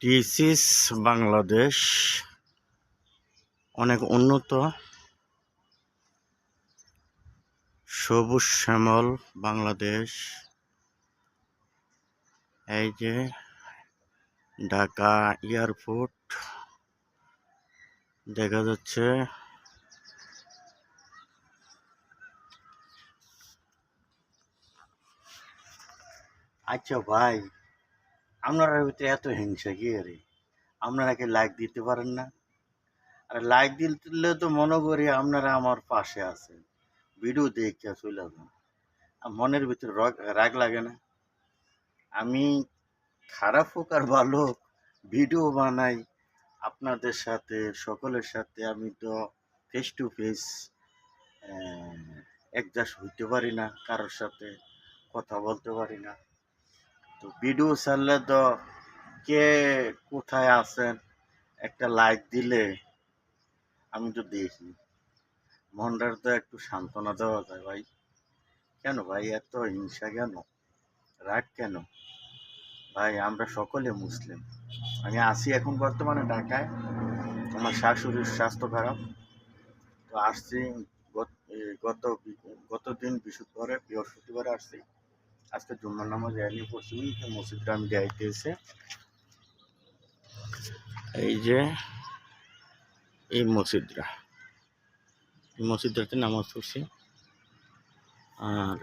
This is Bangladesh, অনেক উন্নত সবুজ শ্যামল বাংলাদেশ। এই যে ঢাকা এয়ারপোর্ট দেখা যাচ্ছে। আচ্ছা ভাই, আপনারা ভিতরে এত হিংসা কি রে? আপনারা কি লাইক দিতে পারেন না? আর লাইক দিলে তো মনে করি আপনারা আমার পাশে আছেন, ভিডিও দেখে চলে যান। আর মনের ভিতরে রাগ লাগে না? আমি খারাপ হোক আর ভালো হোক, ভিডিও বানাই আপনাদের সাথে, সকলের সাথে। আমি তো ফেস টু ফেস অ্যাডজাস্ট হইতে পারি না, কারোর সাথে কথা বলতে পারি না। তো ভিডিও ছাড়লে তো কে কোথায় আছেন একটা লাইক দিলে আমি তো দেখি, মনটার তো একটু সান্ত্বনা দেওয়া যায় ভাই। কেন ভাই এত হিংসা কেন, রাগ কেন? ভাই আমরা সকলে মুসলিম। আমি আছি এখন বর্তমানে ঢাকায়, আমার শাশুড়ির স্বাস্থ্য খারাপ। তো আসছি গত গত দিন বৃহস্পতিবারে আসছি। আজকে জুম্মার নামাজ এনে পড়ছি, মসজিদটা আমি যাইতে এসে এই যে এই মসজিদটাতে নামাজ পড়ছি। আর